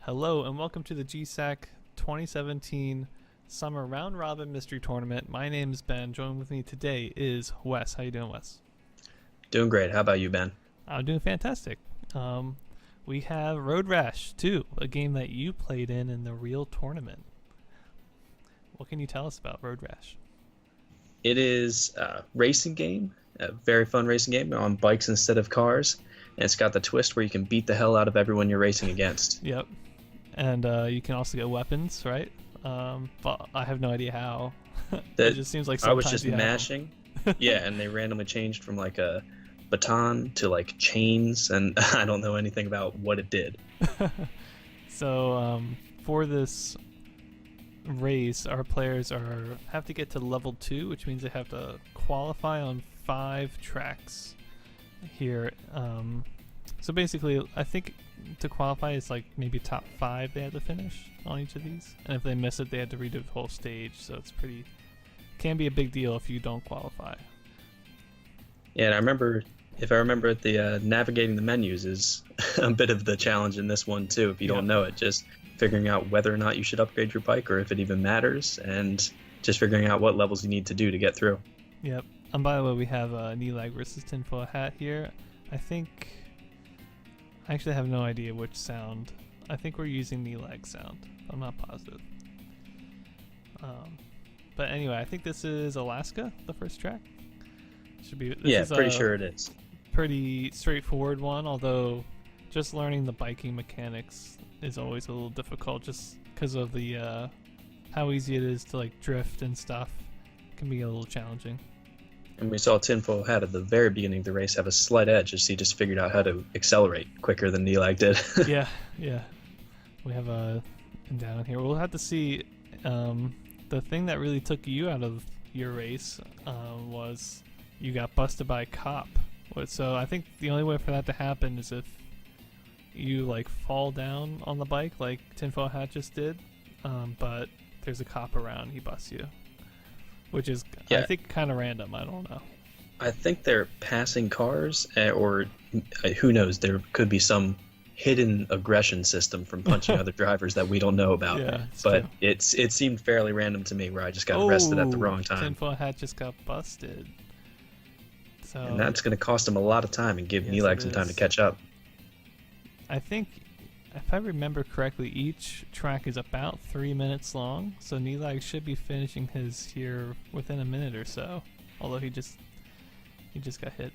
Hello and welcome to the GSAC 2017 Summer Round Robin Mystery Tournament. My name is Ben. Joining with me today is Wes. How you doing, Wes? Doing great. How about you, Ben? I'm doing fantastic. We have Road Rash 2, a game that you played in the real tournament. What can you tell us about Road Rash? It is a racing game, a very fun racing game on bikes instead of cars. And it's got the twist where you can beat the hell out of everyone you're racing against. Yep. And you can also get weapons, right? But I have no idea how. It just seems like I was sometimes just you have them. mashing. Yeah, and they randomly changed from like a baton to like chains, and I don't know anything about what it did. So for this race, our players have to get to level 2, which means they have to qualify on 5 tracks here. So basically, I think to qualify, it's like maybe top 5 they had to finish on each of these, and if they miss it, they had to redo the whole stage. So it's can be a big deal if you don't qualify. Yeah, and if I remember it, the navigating the menus is a bit of the challenge in this one too. If you don't know it, just figuring out whether or not you should upgrade your bike or if it even matters, and just figuring out what levels you need to do to get through. Yep. And by the way, we have Nelag versus Tinf0ilhat here. I actually have no idea which sound. I think we're using Nelag sound. I'm not positive. But anyway, I think this is Alaska, the first track. Pretty sure it is. Pretty straightforward one, although just learning the biking mechanics is always a little difficult just because of the how easy it is to like drift and stuff. It can be a little challenging. And we saw Tinf0ilhat at the very beginning of the race have a slight edge as he just figured out how to accelerate quicker than Nelag did. yeah. We have down here. We'll have to see. The thing that really took you out of your race was you got busted by a cop. So I think the only way for that to happen is if you like fall down on the bike like Tinf0ilhat just did, but there's a cop around, he busts you. Which is, I think, kind of random. I don't know. I think they're passing cars, or who knows, there could be some hidden aggression system from punching other drivers that we don't know about. Yeah, but true. it seemed fairly random to me where I just got arrested at the wrong time. Tinf0ilhat just got busted. So, and that's going to cost him a lot of time and give Nelag some time to catch up. I think, if I remember correctly, each track is about 3 minutes long, so Nelag should be finishing his here within a minute or so. Although he just got hit.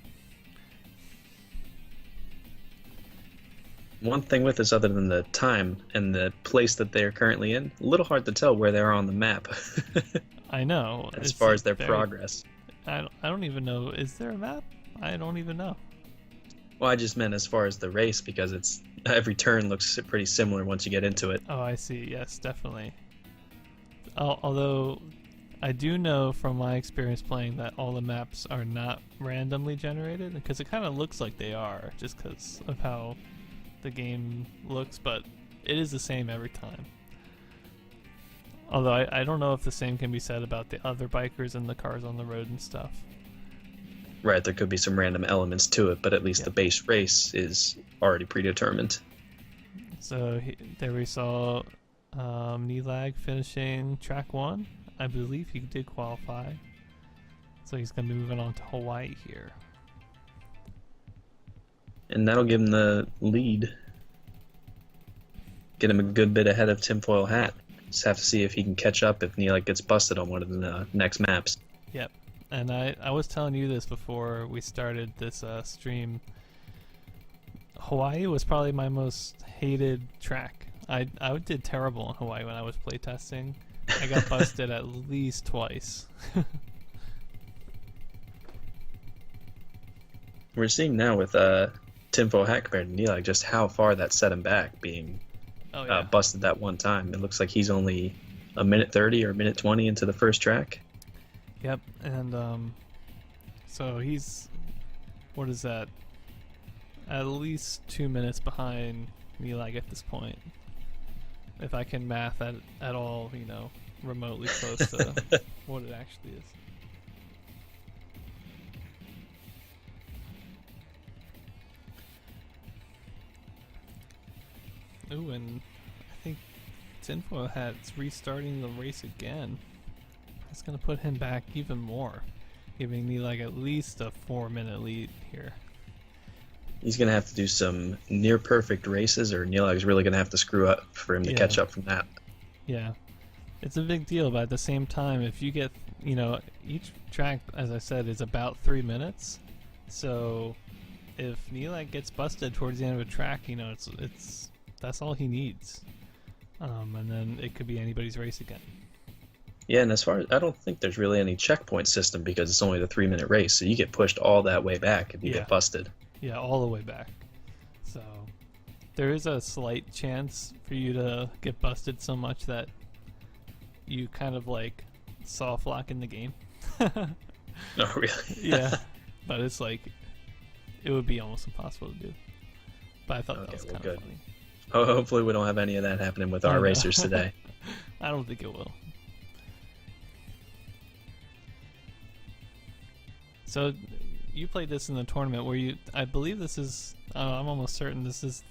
One thing with this, other than the time and the place that they are currently in, a little hard to tell where they are on the map. I know. As far as their progress. I don't even know. Is there a map? I don't even know. Well, I just meant as far as the race, because every turn looks pretty similar once you get into it. Oh, I see. Yes, definitely. Although I do know from my experience playing that all the maps are not randomly generated, because it kind of looks like they are just because of how the game looks, but it is the same every time. Although I don't know if the same can be said about the other bikers and the cars on the road and stuff. Right, there could be some random elements to it, but at least the base race is already predetermined. So there we saw Nelag finishing track 1. I believe he did qualify. So he's going to be moving on to Hawaii here. And that'll give him the lead. Get him a good bit ahead of Tinf0ilhat. Just have to see if he can catch up if Nelag gets busted on one of the next maps. Yep. And I was telling you this before we started this stream. Hawaii was probably my most hated track. I did terrible in Hawaii when I was playtesting. I got busted at least twice. We're seeing now with Tinf0ilhat compared to Nelag just how far that set him back, being busted that one time. It looks like he's only a minute 30 or a minute 20 into the first track. Yep, and so he's, what is that? At least 2 minutes behind Nelag at this point. If I can math at all, remotely close to what it actually is. Ooh, and think Tinf0ilhat's restarting the race again. It's going to put him back even more, giving Nelag at least a 4-minute lead here. He's going to have to do some near perfect races, or Nelag's really going to have to screw up for him to catch up from that. Yeah. It's a big deal, but at the same time, if you get, each track, as I said, is about 3 minutes. So if Nelag gets busted towards the end of a track, it's that's all he needs. And then it could be anybody's race again. Yeah, and as far as, I don't think there's really any checkpoint system because it's only the 3-minute race, so you get pushed all that way back if you get busted. Yeah, all the way back. So there is a slight chance for you to get busted so much that you kind of like soft lock in the game. Oh, really? Yeah, but it's like it would be almost impossible to do. But I thought that was kind of funny. Oh, hopefully we don't have any of that happening with our racers today. I don't think it will. So you played this in the tournament where I believe this is, I'm almost certain this is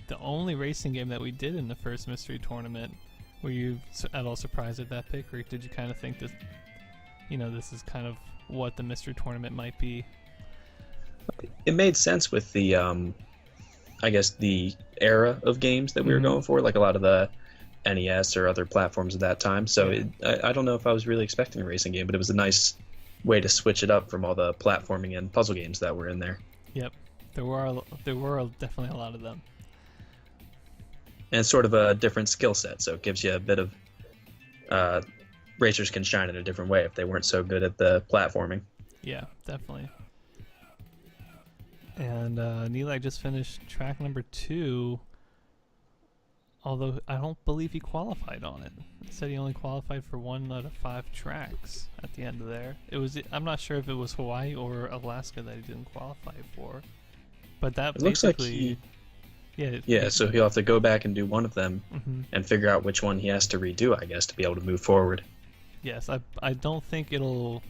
the only racing game that we did in the first mystery tournament. Were you at all surprised at that pick, or did you kind of think that, this is kind of what the mystery tournament might be? It made sense with the, I guess, the era of games that we were going for, like a lot of the NES or other platforms at that time. So I don't know if I was really expecting a racing game, but it was a nice way to switch it up from all the platforming and puzzle games that were in there. Yep, there were definitely a lot of them. And it's sort of a different skill set, so it gives you a bit of racers can shine in a different way if they weren't so good at the platforming. Yeah, definitely. And Nelag just finished track number 2, although I don't believe he qualified on it. It said he only qualified for 1 out of 5 tracks at the end of there. I'm not sure if it was Hawaii or Alaska that he didn't qualify for, but that looks like so he'll have to go back and do one of them and figure out which one he has to redo, I guess, to be able to move forward. Yes, I don't think it'll,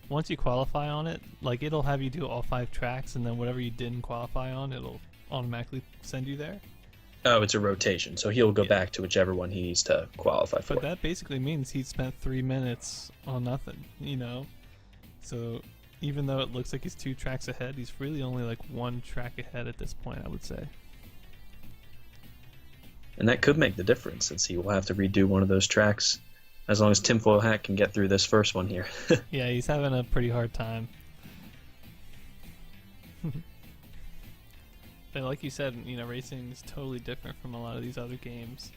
once you qualify on it, like it'll have you do all 5 tracks, and then whatever you didn't qualify on, it'll automatically send you there. Oh, it's a rotation, so he'll go back to whichever one he needs to qualify for. But that basically means he spent 3 minutes on nothing, So even though it looks like he's 2 tracks ahead, he's really only like 1 track ahead at this point, I would say. And that could make the difference, since he will have to redo one of those tracks, as long as Tinf0ilhat can get through this first one here. Yeah, he's having a pretty hard time. But like you said, racing is totally different from a lot of these other games.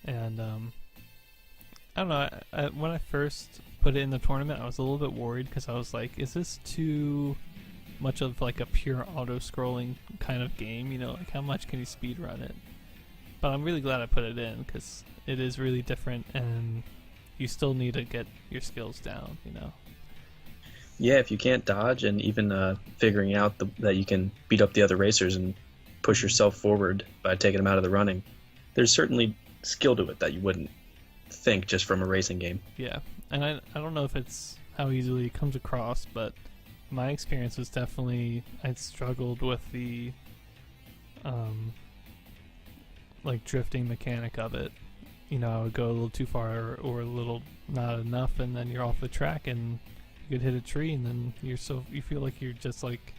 And I don't know, when I first put it in the tournament, I was a little bit worried because I was like, is this too much of like a pure auto-scrolling kind of game? Like how much can you speedrun it? But I'm really glad I put it in because it is really different, and you still need to get your skills down, Yeah, if you can't dodge, and even figuring out that you can beat up the other racers and push yourself forward by taking them out of the running, there's certainly skill to it that you wouldn't think just from a racing game. Yeah, and I don't know if it's how easily it comes across, but my experience was definitely I'd struggled with the like drifting mechanic of it. I would go a little too far or a little not enough, and then you're off the track and you could hit a tree, and then you feel like you're just like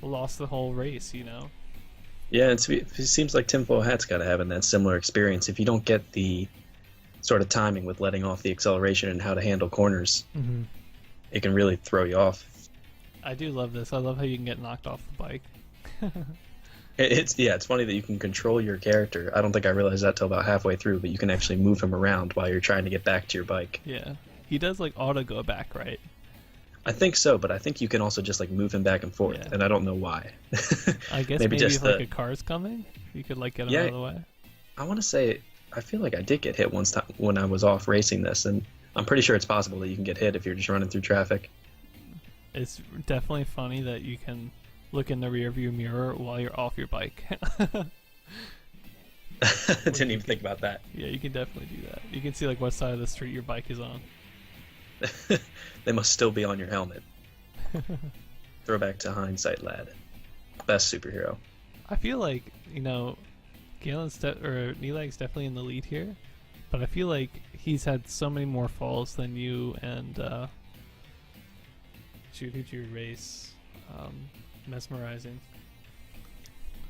lost the whole race, Yeah, it seems like Tinf0ilhat's got to have that similar experience. If you don't get the sort of timing with letting off the acceleration and how to handle corners, it can really throw you off. I do love this. I love how you can get knocked off the bike. It's funny that you can control your character. I don't think I realized that till about halfway through, but you can actually move him around while you're trying to get back to your bike. Yeah. He does like auto go back, right? I think so, but I think you can also just like move him back and forth, Yeah. and I don't know why. I guess maybe if like a car's coming, you could like get him out of the way. I want to say, I feel like I did get hit once time when I was off racing this, and I'm pretty sure it's possible that you can get hit if you're just running through traffic. It's definitely funny that you can look in the rearview mirror while you're off your bike. Didn't even think about that. Yeah, you can definitely do that. You can see like what side of the street your bike is on. They must still be on your helmet. Throwback to hindsight, lad. Best superhero. I feel like, Nelag's definitely in the lead here, but I feel like he's had so many more falls than you and who'd you race? Mesmerizing.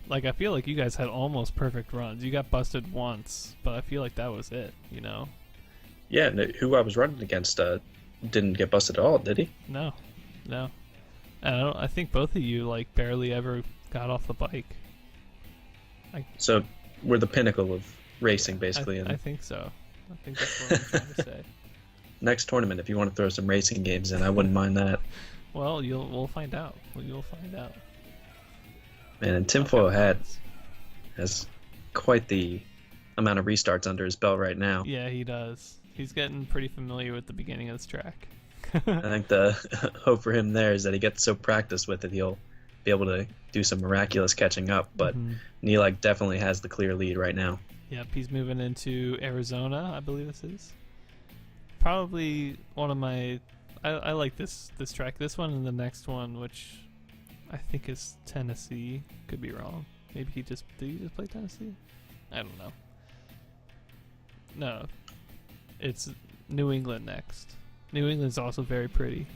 Like, I feel like you guys had almost perfect runs. You got busted once, but I feel like that was it, you know? Yeah, who I was running against didn't get busted at all, did he? No. And I think both of you, like, barely ever got off the bike. So we're the pinnacle of racing, basically. I think so. I think that's what I'm trying to say. Next tournament, if you want to throw some racing games in, I wouldn't mind that. Well, we'll find out. You'll find out. Man, and Tinf0ilhat has quite the amount of restarts under his belt right now. Yeah, he does. He's getting pretty familiar with the beginning of this track. I think the hope for him there is that he gets so practiced with it, he'll be able to do some miraculous catching up. But Nelag definitely has the clear lead right now. Yep, he's moving into Arizona, I believe this is. Probably one of my... I like this track. This one and the next one, which I think is Tennessee. Could be wrong. Maybe did he just play Tennessee? I don't know. No. It's New England next. New England's also very pretty.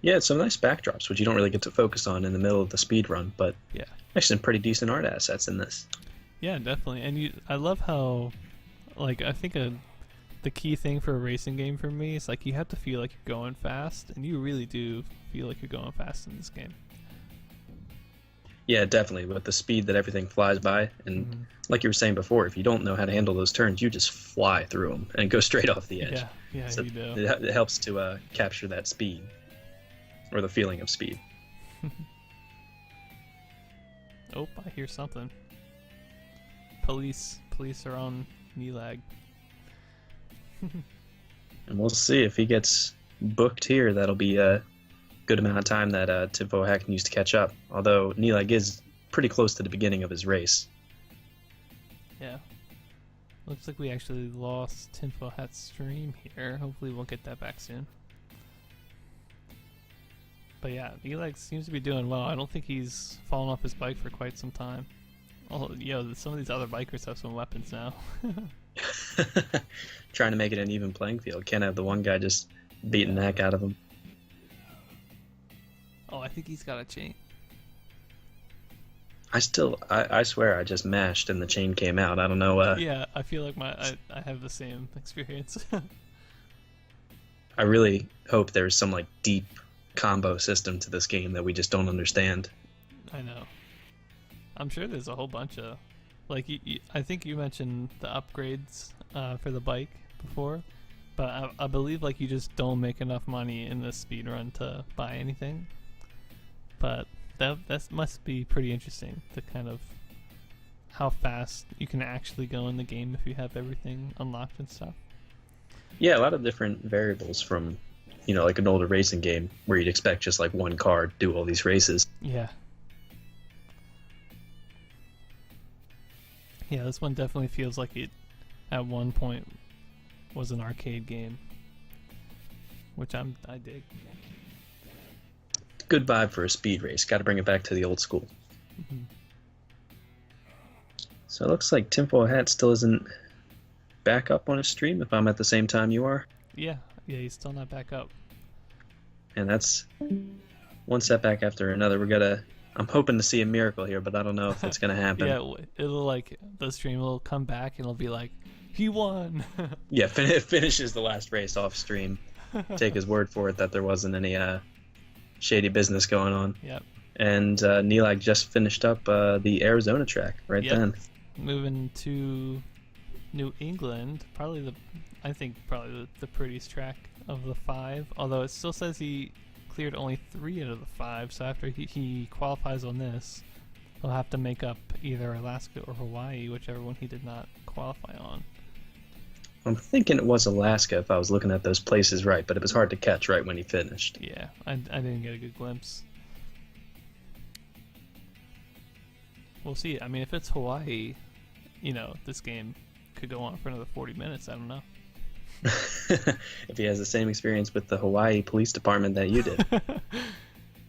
Yeah, it's some nice backdrops, which you don't really get to focus on in the middle of the speed run, but yeah, actually some pretty decent art assets in this. Yeah, definitely. And I love how, like, I think the key thing for a racing game for me is, like, you have to feel like you're going fast, and you really do feel like you're going fast in this game. Yeah, definitely. With the speed that everything flies by, and like you were saying before, if you don't know how to handle those turns, you just fly through them and go straight off the edge. Yeah, so you do. It helps to capture that speed, or the feeling of speed. Oh, I hear something. Police are on Nelag. And we'll see if he gets booked here. That'll be a good amount of time that Tinf0ilhat can use to catch up. Although Nelag is pretty close to the beginning of his race. Yeah. Looks like we actually lost Tinf0ilhat's stream here. Hopefully we'll get that back soon. But yeah, Nelag seems to be doing well. I don't think he's fallen off his bike for quite some time. Oh, some of these other bikers have some weapons now. Trying to make it an even playing field. Can't have the one guy just beating the heck out of him. Oh, I think he's got a chain. I swear I just mashed and the chain came out. I don't know. Yeah, I feel like I have the same experience. I really hope there's some, like, deep combo system to this game that we just don't understand. I know. I'm sure there's a whole bunch of, like, I think you mentioned the upgrades for the bike before, but I believe, like, you just don't make enough money in this speed run to buy anything. But that must be pretty interesting, to kind of how fast you can actually go in the game if you have everything unlocked and stuff. Yeah, a lot of different variables from, like an older racing game where you'd expect just like one car to do all these races. Yeah. Yeah, this one definitely feels like it at one point was an arcade game, which I dig. Good vibe for a speed race. Got to bring it back to the old school. So it looks like Tinf0ilhat still isn't back up on his stream if I'm at the same time you are. Yeah, he's still not back up. And that's one setback after another. I'm hoping to see a miracle here, but I don't know if it's gonna happen. Yeah, it'll, like, the stream will come back and it'll be like, he won. Yeah, finishes the last race off stream. Take his word for it that there wasn't any shady business going on. Yep. And Nelag just finished up the Arizona track then. Moving to New England, probably the prettiest track of the 5. Although it still says he cleared only 3 out of the 5. So after he qualifies on this, he'll have to make up either Alaska or Hawaii, whichever one he did not qualify on. I'm thinking it was Alaska if I was looking at those places right, but it was hard to catch right when he finished. Yeah, I didn't get a good glimpse. We'll see. I mean, if it's Hawaii, this game could go on for another 40 minutes. I don't know. If he has the same experience with the Hawaii Police Department that you did.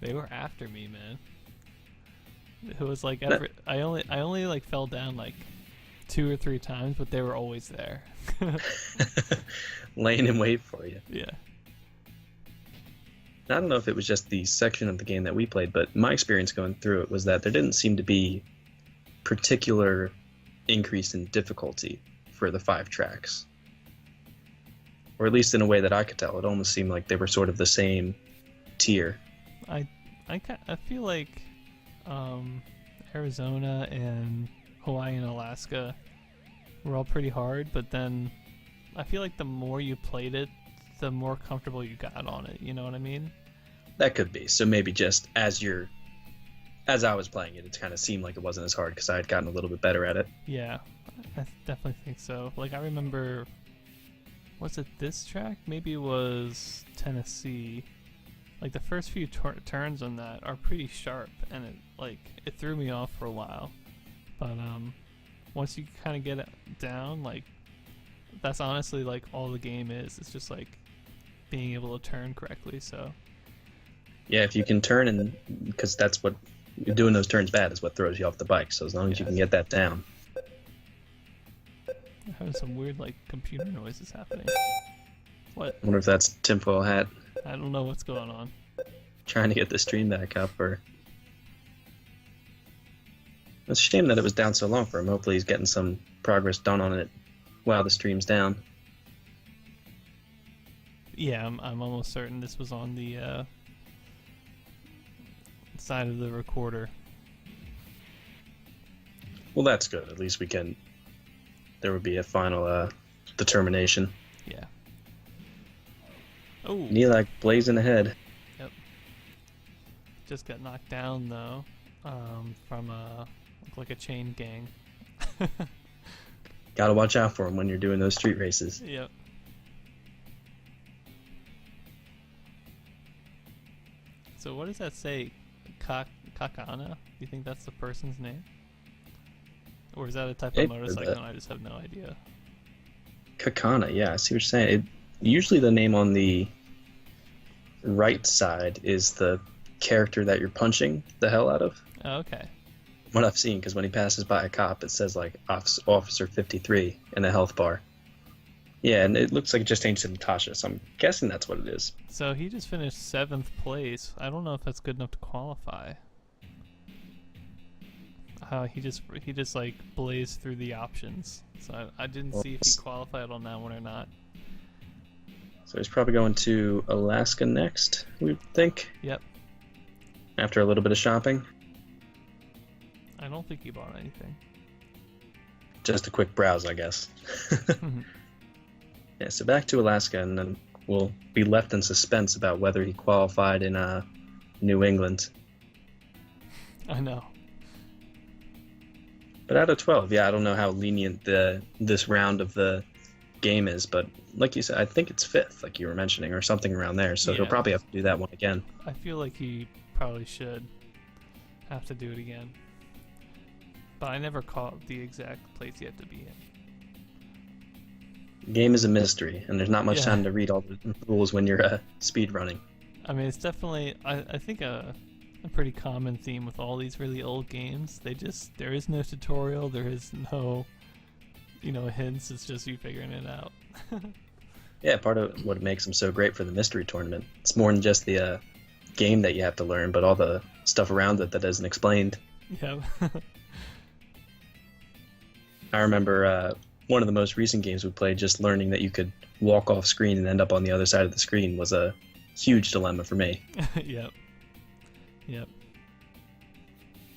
They were after me, man. It was like That- I only like fell down like 2 or 3 times, but they were always there. Laying in wait for you. Yeah. I don't know if it was just the section of the game that we played, but my experience going through it was that there didn't seem to be particular increase in difficulty for the 5 tracks. Or at least in a way that I could tell. It almost seemed like they were sort of the same tier. I feel like Arizona and Hawaii and Alaska were all pretty hard, but then I feel like the more you played it, the more comfortable you got on it. You know what I mean? That could be. So maybe just as I was playing it, it kind of seemed like it wasn't as hard because I had gotten a little bit better at it. Yeah, I definitely think so. Like I remember, was it this track? Maybe it was Tennessee. Like the first few turns on that are pretty sharp, and it threw me off for a while. But once you kind of get it down, like that's honestly like all the game is. It's just like being able to turn correctly. So Yeah, if you can turn, and because that's what doing those turns bad is what throws you off the bike. So as long as you can get that down. I'm having some weird like computer noises happening. What? I wonder if that's tinfoil hat I don't know what's going on. trying to get the stream back up, or it's a shame that it was down so long for him. Hopefully he's getting some progress done on it while the stream's down. Yeah, I'm almost certain this was on the side of the recorder. Well, that's good. At least there would be a final determination. Yeah. Oh, Nelag blazing ahead. just got knocked down though, from like a chain gang. Gotta watch out for him when you're doing those street races. Yep. So what does that say? Kakana? Do you think that's the person's name? Or is that a type of motorcycle and I just have no idea? Kakana, yeah, I see what you're saying. Usually the name on the right side is the character that you're punching the hell out of. Oh, okay. What I've seen, because when he passes by a cop, it says like Officer 53 in the health bar. Yeah, and it looks like it just changed to Natasha, so I'm guessing that's what it is. So he just finished 7th place. I don't know if that's good enough to qualify. He just like blazed through the options. So I didn't see if he qualified on that one or not. So he's probably going to Alaska next, we think. Yep. After a little bit of shopping. I don't think he bought anything. Just a quick browse, I guess. Yeah, so back to Alaska, and then we'll be left in suspense about whether he qualified in New England. I know. But out of 12, yeah, I don't know how lenient this round of the game is, but like you said, I think it's 5th, like you were mentioning, or something around there, so he'll probably have to do that one again. I feel like he probably should have to do it again. But I never caught the exact place he had to be in. The game is a mystery, and there's not much time to read all the rules when you're speed running. I mean, it's definitely, I think a pretty common theme with all these really old games. There is no tutorial, there is no, hints, it's just you figuring it out. Yeah, part of what makes them so great for the mystery tournament. It's more than just the game that you have to learn, but all the stuff around it that isn't explained. Yeah. I remember one of the most recent games we played, just learning that you could walk off screen and end up on the other side of the screen was a huge dilemma for me. Yep.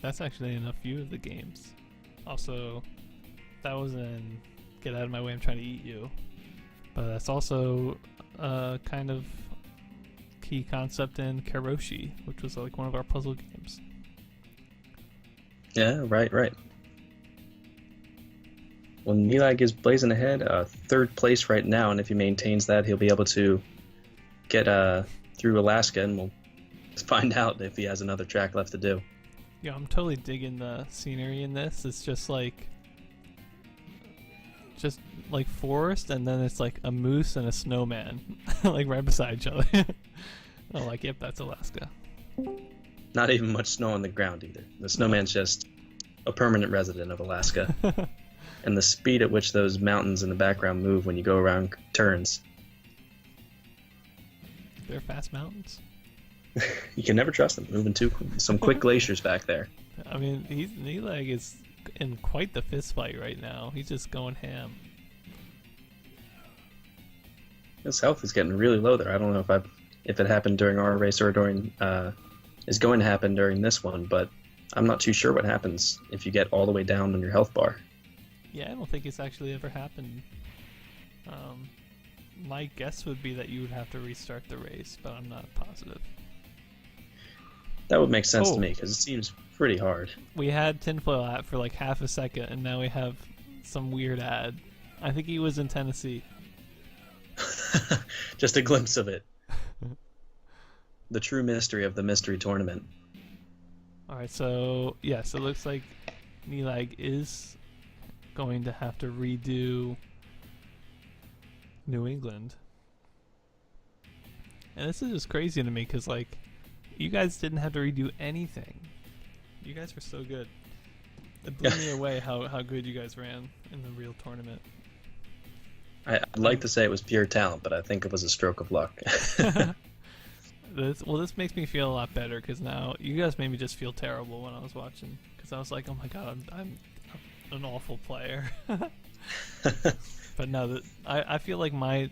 That's actually in a few of the games. Also, that was in Get Out of My Way, I'm Trying to Eat You. But that's also a kind of key concept in Karoshi, which was like one of our puzzle games. Yeah, right. Well, Nelag is blazing ahead, 3rd place right now, and if he maintains that, he'll be able to get through Alaska, and we'll find out if he has another track left to do. Yeah, I'm totally digging the scenery in this. It's just like forest, and then it's like a moose and a snowman, like right beside each other. I'm like, yep, that's Alaska. Not even much snow on the ground either. The snowman's just a permanent resident of Alaska. And the speed at which those mountains in the background move when you go around turns. They're fast mountains. You can never trust them moving too some quick glaciers back there. I mean, Nelag is in quite the fist fight right now. He's just going ham. His health is getting really low there. I don't know if it happened during our race or during is going to happen during this one, but I'm not too sure what happens if you get all the way down on your health bar. Yeah, I don't think it's actually ever happened. My guess would be that you would have to restart the race, but I'm not positive. That would make sense to me because it seems pretty hard. We had Tinfoil for like half a second, and now we have some weird ad. I think he was in Tennessee. Just a glimpse of it. The true mystery of the mystery tournament. Alright, so yes, it looks like Nelag is going to have to redo New England. And this is just crazy to me because, like, you guys didn't have to redo anything. You guys were so good. It blew me away how good you guys ran in the real tournament. I'd like to say it was pure talent, but I think it was a stroke of luck. This makes me feel a lot better because now you guys made me just feel terrible when I was watching because I was like, oh my god, I'm an awful player. But no, I feel like my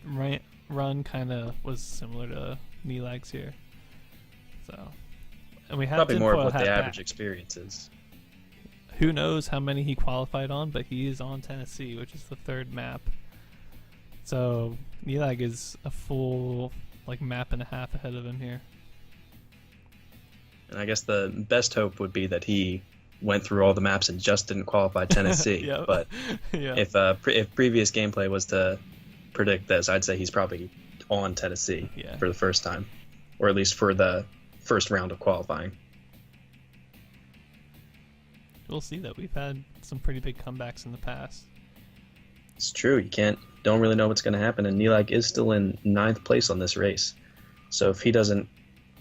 run kind of was similar to Nelag's here. So, and we have probably more of what the average back. experience is. Who knows how many he qualified on, but he is on Tennessee, which is the third map. So Nelag is a full map and a half ahead of him here. And I guess the best hope would be that he went through all the maps and just didn't qualify Tennessee. Yep. But Yeah. if previous gameplay was to predict this, I'd say he's probably on Tennessee for the first time, or at least for the first round of qualifying. We'll see that we've had some pretty big comebacks in the past. It's true. Don't really know what's going to happen, and Nelag is still in 9th place on this race. So if he doesn't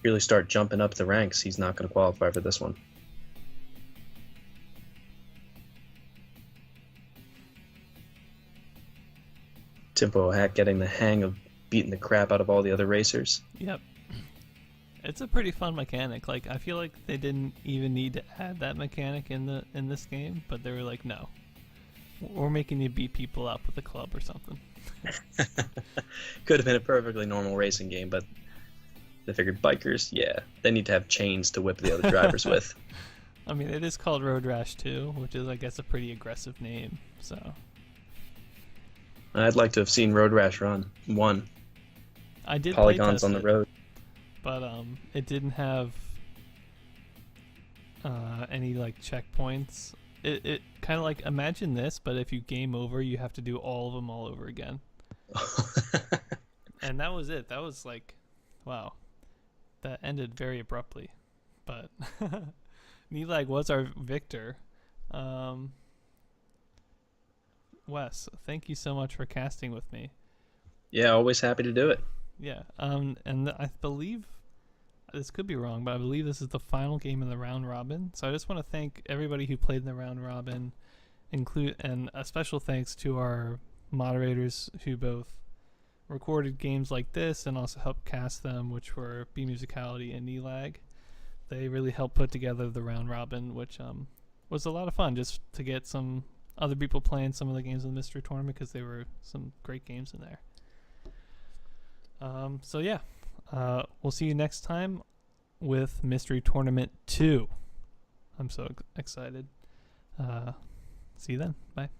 really start jumping up the ranks, he's not going to qualify for this one. Tinf0ilhat getting the hang of beating the crap out of all the other racers. Yep. It's a pretty fun mechanic. Like, I feel like they didn't even need to add that mechanic in this game, but they were like, no. We're making you beat people up with a club or something. Could have been a perfectly normal racing game, but they figured bikers, they need to have chains to whip the other drivers with. I mean, it is called Road Rash 2, which is, I guess, a pretty aggressive name, so... I'd like to have seen Road Rash Run 1. I did polygons on the road, but it didn't have any checkpoints. It kind of imagine this, but if you game over, you have to do all of them all over again. And that was it. That was wow, that ended very abruptly. But Nelag was our victor. Wes, thank you so much for casting with me. Yeah, always happy to do it. Yeah, and I believe, this could be wrong, but I believe this is the final game in the round robin. So I just want to thank everybody who played in the round robin, and a special thanks to our moderators who both recorded games like this and also helped cast them, which were B Musicality and Nelag. They really helped put together the round robin, which was a lot of fun just to get some other people playing some of the games in the mystery tournament because there were some great games in there. So yeah, we'll see you next time with Mystery Tournament 2. I'm so excited. See you then. Bye.